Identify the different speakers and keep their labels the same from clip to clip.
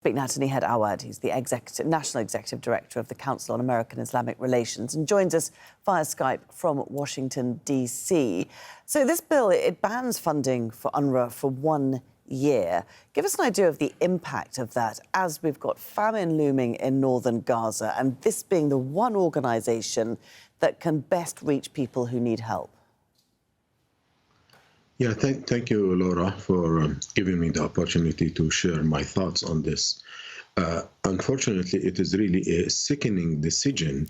Speaker 1: Speak now to Nihad Awad. He's the National Executive Director of the Council on American Islamic Relations and joins us via Skype from Washington, D.C. So this bill, it bans funding for UNRWA for 1 year. Give us an idea of the impact of that as we've got famine looming in northern Gaza and this being the one organisation that can best reach people who need help.
Speaker 2: Yeah, thank you, Laura, for giving me the opportunity to share my thoughts on this. Unfortunately, it is really a sickening decision,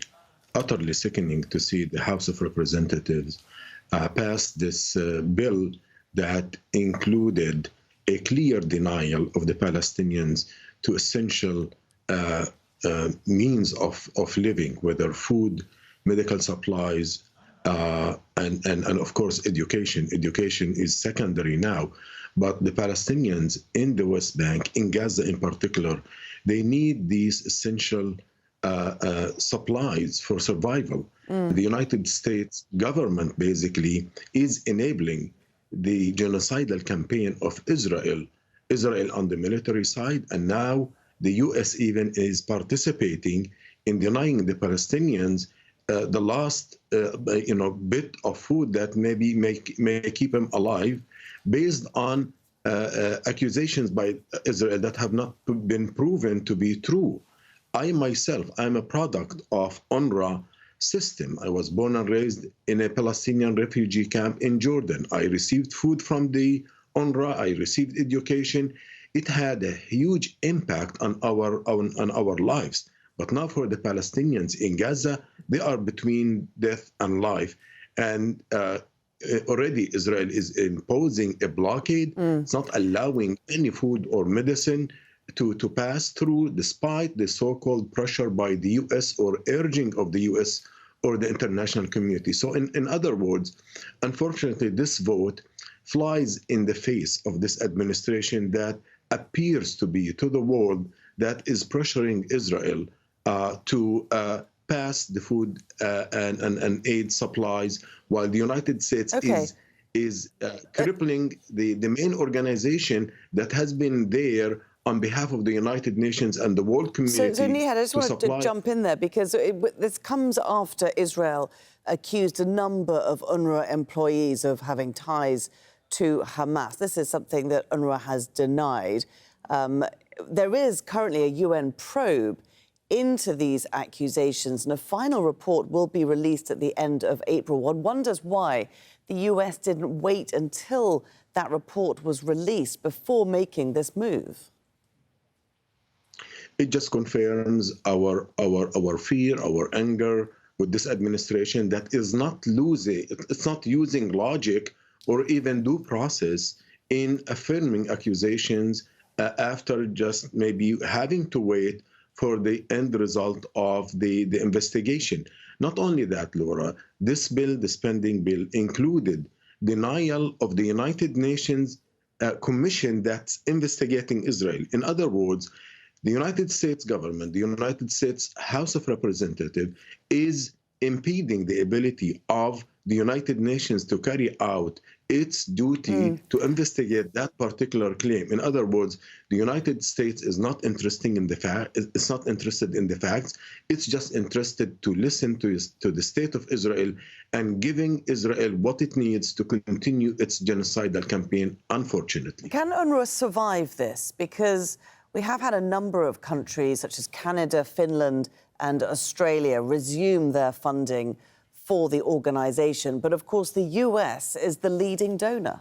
Speaker 2: utterly sickening, to see the House of Representatives pass this bill that included a clear denial of the Palestinians to essential means of living, whether food, medical supplies, and of course education. Education is secondary now, but the Palestinians in the West Bank, in Gaza in particular, they need these essential supplies for survival. The United States government basically is enabling the genocidal campaign of Israel on the military side, and now the US even is participating in denying the Palestinians the last bit of food that maybe may keep them alive, based on accusations by Israel that have not been proven to be true. I myself, I'm a product of UNRWA system. I was born and raised in a Palestinian refugee camp in Jordan. I received food from the UNRWA. I received education. It had a huge impact on our lives. But now for the Palestinians in Gaza, they are between death and life. And already Israel is imposing a blockade. It's not allowing any food or medicine to pass through, despite the so-called pressure by the US or urging of the US or the international community. So in other words, unfortunately, this vote flies in the face of this administration that appears to be to the world that is pressuring Israel to pass the food and aid supplies, while the United States is crippling the main organization that has been there on behalf of the United Nations and the world community.
Speaker 1: So Nihad, I just wanted to jump in there because this comes after Israel accused a number of UNRWA employees of having ties to Hamas. This is something that UNRWA has denied. There is currently a UN probe into these accusations, and a final report will be released at the end of April. One wonders why the US didn't wait until that report was released before making this move.
Speaker 2: It just confirms our fear, our anger with this administration that is not it's not using logic or even due process in affirming accusations after just maybe having to wait for the end result of the investigation. Not only that, Laura, this bill, the spending bill, included denial of the United Nations commission that's investigating Israel. In other words, the United States government, the United States House of Representatives, is impeding the ability of the United Nations to carry out its duty to investigate that particular claim. In other words, the United States is not interested in the it's not interested in the facts. It's just interested to listen to the state of Israel and giving Israel what it needs to continue its genocidal campaign, unfortunately.
Speaker 1: Can UNRWA survive this? Because we have had a number of countries, such as Canada, Finland, and Australia, resume their funding for the organisation. But of course, the US is the leading donor.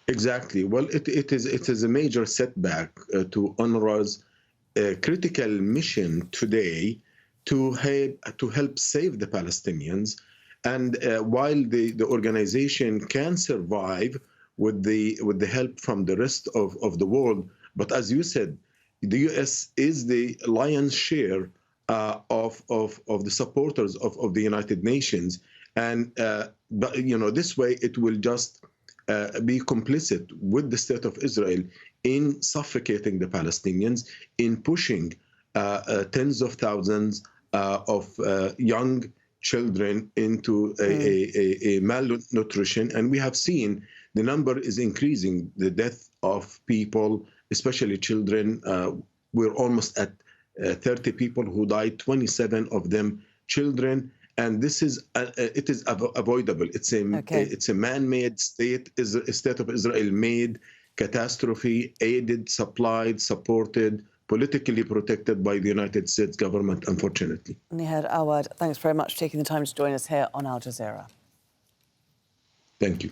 Speaker 2: Exactly. Well, it is a major setback to UNRWA's critical mission today to help save the Palestinians. And while the organization can survive with the help from the rest of the world, but as you said, the US is the lion's share of the supporters of the United Nations, and but this way it will just be complicit with the state of Israel in suffocating the Palestinians, in pushing tens of thousands of young children into a malnutrition, and we have seen the number is increasing, the death of people especially children. We're almost at 30 people who died, 27 of them children. And this is it is avoidable. It's a man-made state, is a state of Israel-made catastrophe, aided, supplied, supported, politically protected by the United States government, unfortunately.
Speaker 1: Nihad, Awad, thanks very much for taking the time to join us here on Al Jazeera.
Speaker 2: Thank you.